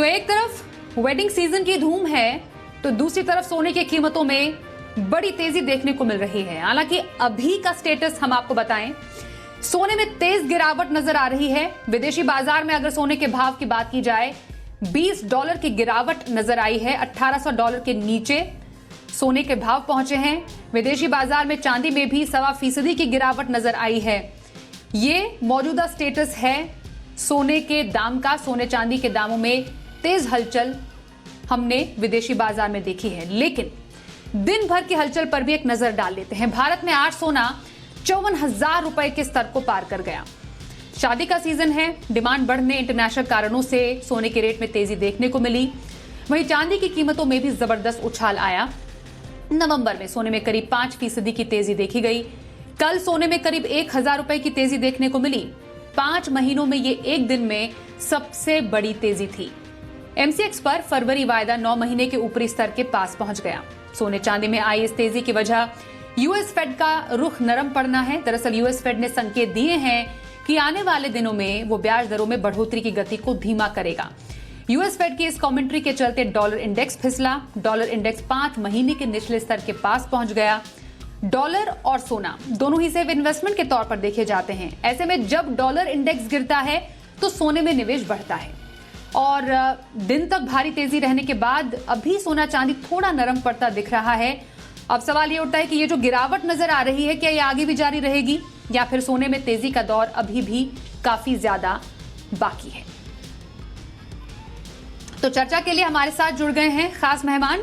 एक तरफ wedding season की धूम है तो दूसरी तरफ सोने की कीमतों में बड़ी तेजी देखने को मिल रही है। हालांकि अभी का स्टेटस हम आपको बताएं, सोने में तेज गिरावट नजर आ रही है। विदेशी बाजार में अगर सोने के भाव की बात की जाए, $20 की गिरावट नजर आई है। $1800 के नीचे सोने के भाव पहुंचे हैं। विदेशी बाजार में चांदी में भी 1.25% की गिरावट नजर आई है। ये मौजूदा स्टेटस है सोने के दाम का। सोने चांदी के दामों में तेज हलचल हमने विदेशी बाजार में देखी है, लेकिन दिन भर की हलचल पर भी एक नजर डाल लेते हैं। भारत में आज सोना 54,000 रुपए के स्तर को पार कर गया। शादी का सीजन है, डिमांड बढ़ने, इंटरनेशनल कारणों से सोने के रेट में तेजी देखने को मिली। वहीं चांदी की कीमतों में भी जबरदस्त उछाल आया। नवंबर में सोने में करीब 5% की तेजी देखी गई। कल सोने में करीब 1,000 रुपए की तेजी देखने को मिली। 5 महीनों में ये एक दिन में सबसे बड़ी तेजी थी। एमसीएक्स पर फरवरी वायदा 9 महीने के ऊपरी स्तर के पास पहुंच गया। सोने चांदी में आई इस तेजी की वजह यूएस फेड का रुख नरम पड़ना है। दरअसल यूएस फेड ने संकेत दिए हैं कि आने वाले दिनों में वो ब्याज दरों में बढ़ोतरी की गति को धीमा करेगा। यूएस फेड की इस कमेंट्री के चलते डॉलर इंडेक्स फिसला। डॉलर इंडेक्स 5 महीने के निचले स्तर के पास पहुंच गया। डॉलर और सोना दोनों ही सेफ इन्वेस्टमेंट के तौर पर देखे जाते हैं। ऐसे में जब डॉलर इंडेक्स गिरता है तो सोने में निवेश बढ़ता है। और दिन तक भारी तेजी रहने के बाद अभी सोना चांदी थोड़ा नरम पड़ता दिख रहा है। अब सवाल ये उठता है कि ये जो गिरावट नजर आ रही है, क्या ये आगे भी जारी रहेगी या फिर सोने में तेजी का दौर अभी भी काफी ज्यादा बाकी है। तो चर्चा के लिए हमारे साथ जुड़ गए हैं खास मेहमान,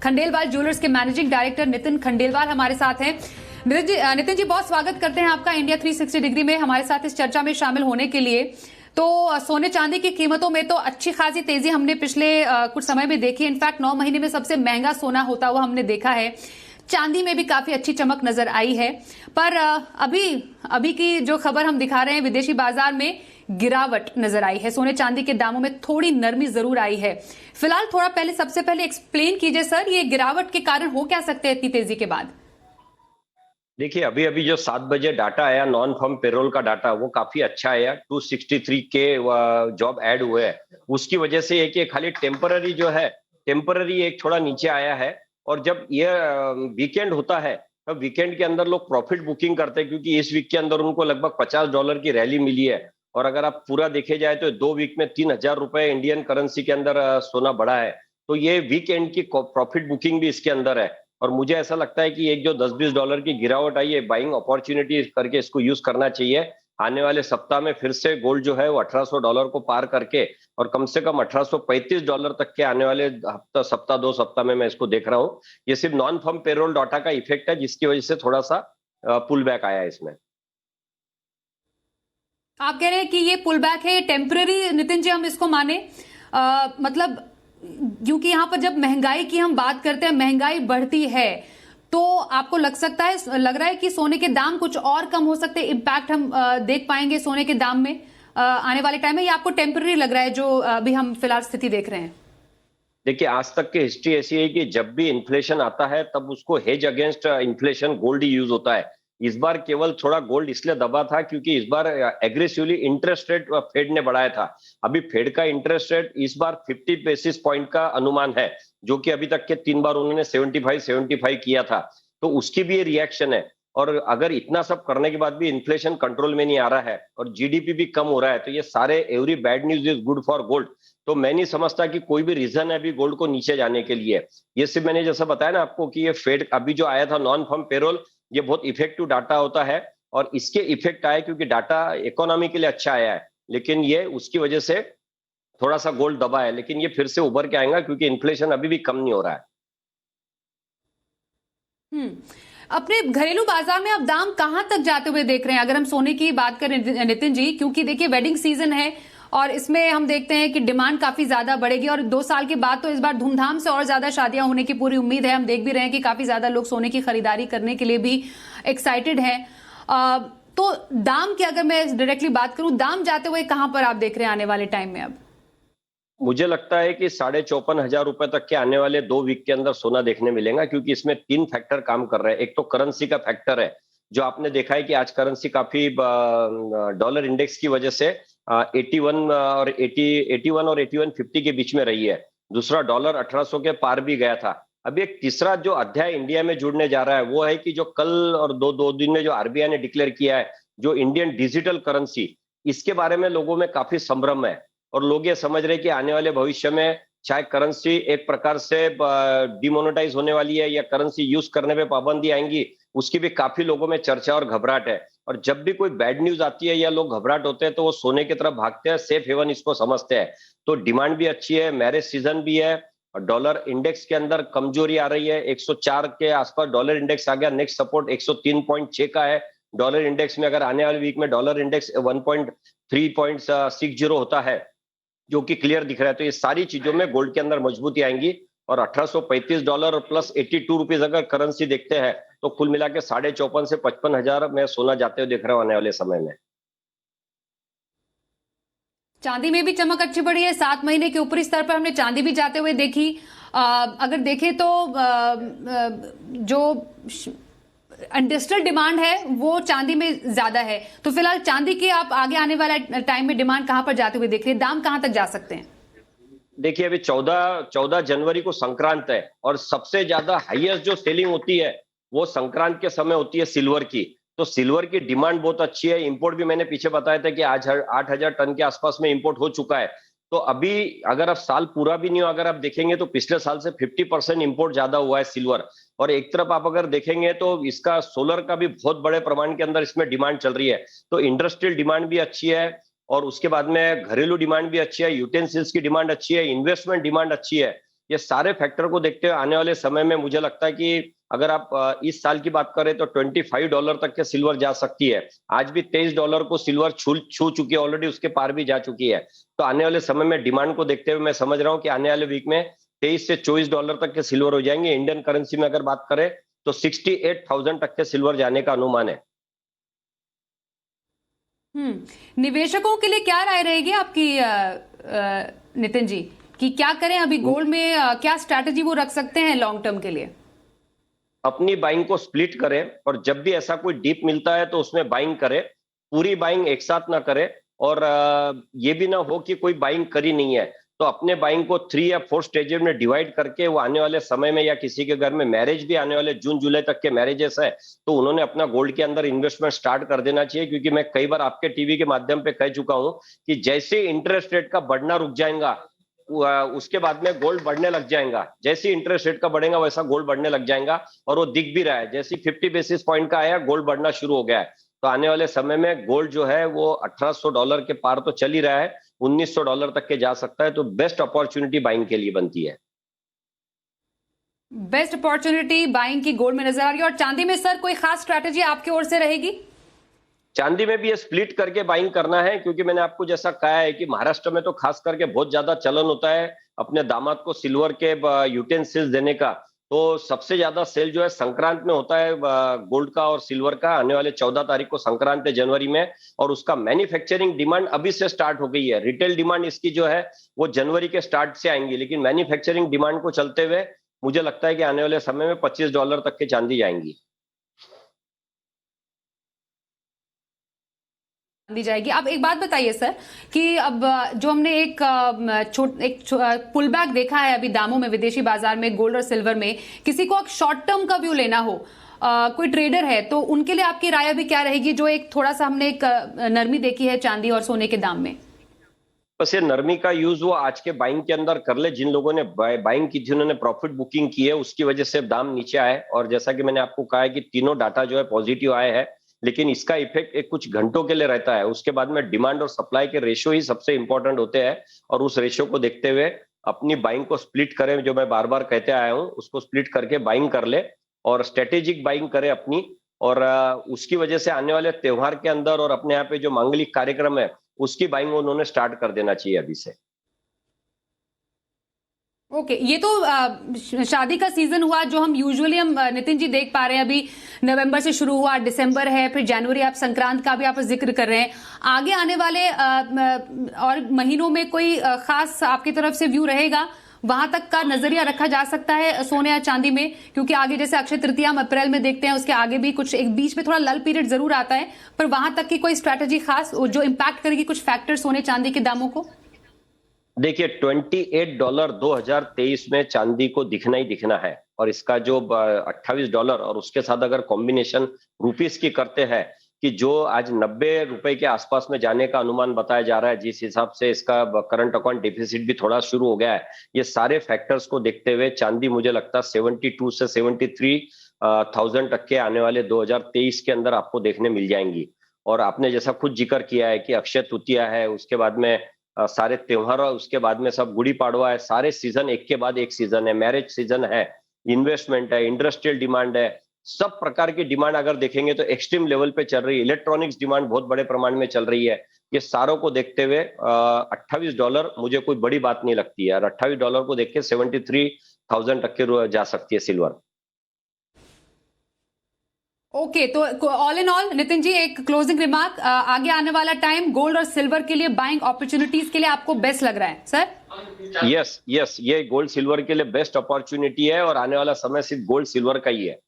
खंडेलवाल ज्वेलर्स के मैनेजिंग डायरेक्टर नितिन खंडेलवाल हमारे साथ हैं। नितिन जी, बहुत स्वागत करते हैं आपका इंडिया 360 डिग्री में हमारे साथ इस चर्चा में शामिल होने के लिए। तो सोने चांदी की कीमतों में तो अच्छी खासी तेजी हमने पिछले कुछ समय में देखी। इनफैक्ट 9 महीने में सबसे महंगा सोना होता हुआ हमने देखा है। चांदी में भी काफी अच्छी चमक नजर आई है। पर अभी की जो खबर हम दिखा रहे हैं, विदेशी बाजार में गिरावट नजर आई है। सोने चांदी के दामों में थोड़ी नरमी जरूर आई है। फिलहाल सबसे पहले एक्सप्लेन कीजिए सर, ये गिरावट के कारण हो क्या सकते हैं इतनी तेजी के बाद? देखिए, अभी जो 7 बजे डाटा आया, नॉन फर्म पेरोल का डाटा, वो काफी अच्छा आया। 263 के जॉब ऐड हुए हैं। उसकी वजह से एक खाली टेम्पररी एक थोड़ा नीचे आया है। और जब ये वीकेंड होता है तब वीकेंड के अंदर लोग प्रॉफिट बुकिंग करते हैं, क्योंकि इस वीक के अंदर उनको लगभग $50 की रैली मिली है। और अगर आप पूरा देखे जाए तो 2 वीक में 3,000 रुपए इंडियन करेंसी के अंदर सोना बढ़ा है। तो ये वीकेंड की प्रॉफिट बुकिंग भी इसके अंदर है। और मुझे ऐसा लगता है कि एक जो $10-20 की गिरावट आई है, बाइंग अपॉर्चुनिटी करके इसको यूज करना चाहिए। आने वाले सप्ताह में फिर से गोल्ड जो है वो $1,800 को पार करके और कम से कम $1,835 तक के आने वाले सप्ताह 2 सप्ताह में मैं इसको देख रहा हूँ। ये सिर्फ नॉन फर्म पेरोल डाटा का इफेक्ट है, जिसकी वजह से थोड़ा सा पुल बैक आया है इसमें। आप कह रहे हैं कि ये पुल बैक है, टेम्पररी नितिन जी हम इसको माने? मतलब क्योंकि यहां पर जब महंगाई की हम बात करते हैं, महंगाई बढ़ती है तो आपको लग रहा है कि सोने के दाम कुछ और कम हो सकते हैं, इम्पैक्ट हम देख पाएंगे सोने के दाम में आने वाले टाइम में, या आपको टेम्पररी लग रहा है जो अभी हम फिलहाल स्थिति देख रहे हैं? देखिए, आज तक की हिस्ट्री ऐसी है कि जब भी इन्फ्लेशन आता है तब उसको हेज अगेंस्ट इन्फ्लेशन गोल्ड ही यूज होता है। इस बार केवल थोड़ा गोल्ड इसलिए दबा था क्योंकि इस बार एग्रेसिवली इंटरेस्ट रेट फेड ने बढ़ाया था। अभी फेड का इंटरेस्ट रेट इस बार 50 बेसिस पॉइंट का अनुमान है, जो कि अभी तक के 3 बार उन्होंने 75 किया था। तो उसकी भी ये रिएक्शन है। और अगर इतना सब करने के बाद भी इन्फ्लेशन कंट्रोल में नहीं आ रहा है और जीडीपी भी कम हो रहा है, तो ये सारे every bad news is good for gold. तो मैं नहीं समझता कि कोई भी रीजन है अभी गोल्ड को नीचे जाने के लिए। ये सिर्फ मैंने जैसा बताया ना आपको कि ये फेड अभी जो आया था नॉन फर्म पेरोल, ये बहुत इफेक्टिव डाटा होता है और इसके इफेक्ट आए क्योंकि डाटा इकोनॉमी के लिए अच्छा आया है, लेकिन ये उसकी वजह से थोड़ा सा गोल्ड दबा है। लेकिन ये फिर से उभर के आएगा क्योंकि इन्फ्लेशन अभी भी कम नहीं हो रहा है। अपने घरेलू बाजार में आप दाम कहां तक जाते हुए देख रहे हैं, अगर हम सोने की बात करें नितिन जी? क्योंकि देखिए वेडिंग सीजन है और इसमें हम देखते हैं कि डिमांड काफी ज्यादा बढ़ेगी और 2 साल के बाद तो इस बार धूमधाम से और ज्यादा शादियां होने की पूरी उम्मीद है। हम देख भी रहे हैं कि काफी ज्यादा लोग सोने की खरीदारी करने के लिए भी एक्साइटेड हैं। तो दाम की अगर मैं डायरेक्टली बात करूं, दाम जाते हुए कहां पर आप देख रहे हैं आने वाले टाइम में? अब मुझे लगता है कि 54,500 रुपए तक के आने वाले 2 वीक के अंदर सोना देखने मिलेगा, क्योंकि इसमें 3 फैक्टर काम कर रहे हैं। एक तो करेंसी का फैक्टर है, जो आपने देखा है कि आज करेंसी काफी डॉलर इंडेक्स की वजह से 81 और 8150 के बीच में रही है। दूसरा डॉलर 1800 के पार भी गया था। अभी एक तीसरा जो अध्याय इंडिया में जुड़ने जा रहा है वो है कि जो कल और दो दिन में जो आरबीआई ने डिक्लेयर किया है, जो इंडियन डिजिटल करेंसी, इसके बारे में लोगों में काफी संभ्रम है और लोग ये समझ रहे हैं कि आने वाले भविष्य में चाहे करेंसी एक प्रकार से डिमोनेटाइज होने वाली है या करेंसी यूज करने पे पाबंदी आएंगी, उसकी भी काफी लोगों में चर्चा और घबराहट है। और जब भी कोई बैड न्यूज आती है या लोग घबराहट होते हैं तो वो सोने की तरफ भागते हैं, सेफ हेवन इसको समझते हैं। तो डिमांड भी अच्छी है, मैरिज सीजन भी है और डॉलर इंडेक्स के अंदर कमजोरी आ रही है। 104 के आसपास डॉलर इंडेक्स आ गया, नेक्स्ट सपोर्ट 103.6 का है डॉलर इंडेक्स में। अगर आने वाले वीक में डॉलर इंडेक्स 1.360 होता है, जो कि क्लियर दिख रहा है, तो ये सारी चीजों में गोल्ड के अंदर मजबूती आएंगी। और $1835 और प्लस 82 रुपीज अगर करेंसी देखते हैं तो कुल मिला के 54,500 से 55,000 में सोना जाते हुए दिख रहा है आने वाले समय में। चांदी में भी चमक अच्छी बढ़ी है। 7 महीने के ऊपरी स्तर पर हमने चांदी भी जाते हुए देखी। अगर देखें तो जो इंडस्ट्रियल डिमांड है वो चांदी में ज्यादा है, तो फिलहाल चांदी की आप आगे आने वाला टाइम में डिमांड कहां पर जाते हुए देख रहे हैं, दाम कहां तक जा सकते हैं? देखिए अभी 14 जनवरी को संक्रांत है और सबसे ज्यादा हाईएस्ट जो सेलिंग होती है वो संक्रांत के समय होती है सिल्वर की। तो सिल्वर की डिमांड बहुत अच्छी है। इंपोर्ट भी मैंने पीछे बताया था कि आज 8,000 टन के आसपास में इंपोर्ट हो चुका है। तो अभी अगर आप साल पूरा भी नहीं हो, अगर आप देखेंगे तो पिछले साल से 50% इंपोर्ट ज्यादा हुआ है सिल्वर। और एक तरफ आप अगर देखेंगे तो इसका सोलर का भी बहुत बड़े प्रमाण के अंदर इसमें डिमांड चल रही है। तो इंडस्ट्रियल डिमांड भी अच्छी है और उसके बाद में घरेलू डिमांड भी अच्छी है, यूटेंसिल्स की डिमांड अच्छी है, इन्वेस्टमेंट डिमांड अच्छी है। ये सारे फैक्टर को देखते हुए आने वाले समय में मुझे लगता है कि अगर आप इस साल की बात करें तो $25 तक के सिल्वर जा सकती है। आज भी $23 को सिल्वर छू चुकी है, ऑलरेडी उसके पार भी जा चुकी है। तो आने वाले समय में डिमांड को देखते हुए मैं समझ रहा हूं कि आने वाले वीक में $23 से $24 तक के सिल्वर हो जाएंगे। इंडियन करेंसी में अगर बात करें तो 68,000 तक के सिल्वर जाने का अनुमान है। निवेशकों के लिए क्या राय रहेगी आपकी नितिन जी, कि क्या करें अभी गोल्ड में, क्या स्ट्रैटेजी वो रख सकते हैं लॉन्ग टर्म के लिए? अपनी बाइंग को स्प्लिट करें और जब भी ऐसा कोई डीप मिलता है तो उसमें बाइंग करें। पूरी बाइंग एक साथ ना करें और ये भी ना हो कि कोई बाइंग करी नहीं है। तो अपने बाइंग को 3 या 4 स्टेजेस में डिवाइड करके वो आने वाले समय में, या किसी के घर में मैरिज भी आने वाले जून जुलाई तक के मैरिजेस है, तो उन्होंने अपना गोल्ड के अंदर इन्वेस्टमेंट स्टार्ट कर देना चाहिए। क्योंकि मैं कई बार आपके टीवी के माध्यम पे कह चुका हूं कि जैसे इंटरेस्ट रेट का बढ़ना रुक जाएगा उसके बाद में गोल्ड बढ़ने लग जाएगा। जैसे इंटरेस्ट रेट का बढ़ेगा वैसा गोल्ड बढ़ने लग जाएगा और वो दिख भी रहा है। जैसे 50 बेसिस पॉइंट का आया, गोल्ड बढ़ना शुरू हो गया है। तो आने वाले समय में गोल्ड जो है वो $1,800 के पार तो चल ही रहा है, $1,900 तक के जा सकता है। तो बेस्ट अपॉर्चुनिटी बाइंग के लिए बनती है। बेस्ट अपॉर्चुनिटी बाइंग की गोल्ड में नजर आ रही है। और चांदी में सर कोई खास स्ट्रैटेजी आपकी ओर से रहेगी? चांदी में भी ये स्प्लिट करके बाइंग करना है, क्योंकि मैंने आपको जैसा कहा है कि महाराष्ट्र में तो खास करके बहुत ज्यादा चलन होता है अपने दामाद को सिल्वर के यूटेंसिल्स देने का। तो सबसे ज्यादा सेल जो है संक्रांत में होता है गोल्ड का और सिल्वर का। आने वाले 14 तारीख को संक्रांत है जनवरी में, और उसका मैन्युफैक्चरिंग डिमांड अभी से स्टार्ट हो गई है। रिटेल डिमांड इसकी जो है वो जनवरी के स्टार्ट से आएंगी, लेकिन मैन्युफैक्चरिंग डिमांड को चलते हुए मुझे लगता है कि आने वाले समय में $25 तक की चांदी जाएंगी, दी जाएगी। अब एक बात बताइए सर कि अब जो हमने एक पुल बैक देखा है अभी दामों में विदेशी बाजार में गोल्ड और सिल्वर में, किसी को शॉर्ट टर्म का व्यू लेना हो, कोई ट्रेडर है, तो उनके लिए आपकी राय अभी क्या रहेगी? जो एक थोड़ा सा हमने एक नरमी देखी है चांदी और सोने के दाम में। बस ये नरमी का यूज वो आज के बाइंग के अंदर कर ले। जिन लोगों ने बाइंग की थी उन्होंने प्रॉफिट बुकिंग की है, उसकी वजह से दाम नीचे आए। और जैसा कि मैंने आपको कहा है कि तीनों डाटा जो है पॉजिटिव आए हैं, लेकिन इसका इफेक्ट एक कुछ घंटों के लिए रहता है। उसके बाद में डिमांड और सप्लाई के रेशियो ही सबसे इंपॉर्टेंट होते हैं, और उस रेशियो को देखते हुए अपनी बाइंग को स्प्लिट करें। जो मैं बार बार कहते आया हूं, उसको स्प्लिट करके बाइंग कर ले और स्ट्रेटेजिक बाइंग करें अपनी। और उसकी वजह से आने वाले त्योहार के अंदर और अपने यहाँ पे जो मांगलिक कार्यक्रम है उसकी बाइंग उन्होंने स्टार्ट कर देना चाहिए अभी से। ओके, ये तो शादी का सीजन हुआ जो हम नितिन जी देख पा रहे हैं। अभी नवंबर से शुरू हुआ, दिसंबर है, फिर जनवरी, आप संक्रांत का भी आप जिक्र कर रहे हैं। आगे आने वाले और महीनों में कोई खास आपकी तरफ से व्यू रहेगा वहां तक का नजरिया रखा जा सकता है सोने या चांदी में? क्योंकि आगे जैसे अक्षय तृतीया हम अप्रैल में देखते हैं, उसके आगे भी कुछ एक बीच में थोड़ा लल पीरियड जरूर आता है, पर वहां तक की कोई स्ट्रैटेजी खास जो इंपैक्ट करेगी कुछ फैक्टर सोने चांदी के दामों को? देखिए $28 2023 में चांदी को दिखना ही दिखना है, और इसका जो $28 और उसके साथ अगर कॉम्बिनेशन रुपीस की करते हैं कि जो आज 90 रुपए के आसपास में जाने का अनुमान बताया जा रहा है, जिस हिसाब से इसका करंट अकाउंट डिफिसिट भी थोड़ा शुरू हो गया है, ये सारे फैक्टर्स को देखते हुए चांदी मुझे लगता है 72 से 73,000 तक के आने वाले 2023 के अंदर आपको देखने मिल जाएंगी। और आपने जैसा खुद जिक्र किया है कि अक्षय तृतीया है, उसके बाद में सारे त्योहार, उसके बाद में सब गुड़ी पाड़वा है, सारे सीजन एक के बाद एक सीजन है, मैरिज सीजन है, इन्वेस्टमेंट है, इंडस्ट्रियल डिमांड है, सब प्रकार की डिमांड अगर देखेंगे तो एक्सट्रीम लेवल पे चल रही है। इलेक्ट्रॉनिक्स डिमांड बहुत बड़े प्रमाण में चल रही है। ये सारों को देखते हुए $28 मुझे कोई बड़ी बात नहीं लगती है, और $28 को देख के 73,000 तक के जा सकती है सिल्वर। ओके, तो all in all Nitin ji, एक क्लोजिंग रिमार्क, आगे आने वाला टाइम गोल्ड और सिल्वर के लिए बाइंग अपॉर्चुनिटीज के लिए आपको बेस्ट लग रहा है सर? यस, ये गोल्ड सिल्वर के लिए बेस्ट अपॉर्चुनिटी है, और आने वाला समय सिर्फ गोल्ड सिल्वर का ही है।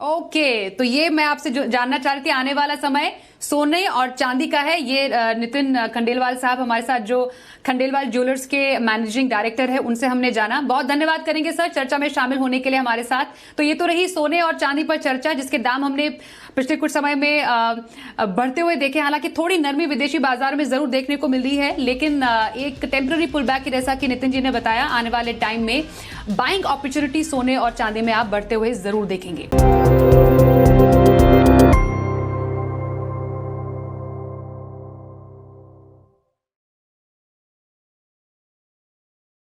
ओके, तो ये मैं आपसे जानना चाह रही थी, आने वाला समय सोने और चांदी का है। ये नितिन खंडेलवाल साहब हमारे साथ, जो खंडेलवाल ज्वेलर्स के मैनेजिंग डायरेक्टर है, उनसे हमने जाना। बहुत धन्यवाद करेंगे सर चर्चा में शामिल होने के लिए हमारे साथ। तो ये तो रही सोने और चांदी पर चर्चा, जिसके दाम हमने पिछले कुछ समय में बढ़ते हुए देखे। हालांकि थोड़ी नरमी विदेशी बाजार में जरूर देखने को मिल रही है, लेकिन एक टेम्पररी पुल बैक, जैसा कि नितिन जी ने बताया, आने वाले टाइम में बाइंग अपॉर्चुनिटी सोने और चांदी में आप बढ़ते हुए जरूर देखेंगे।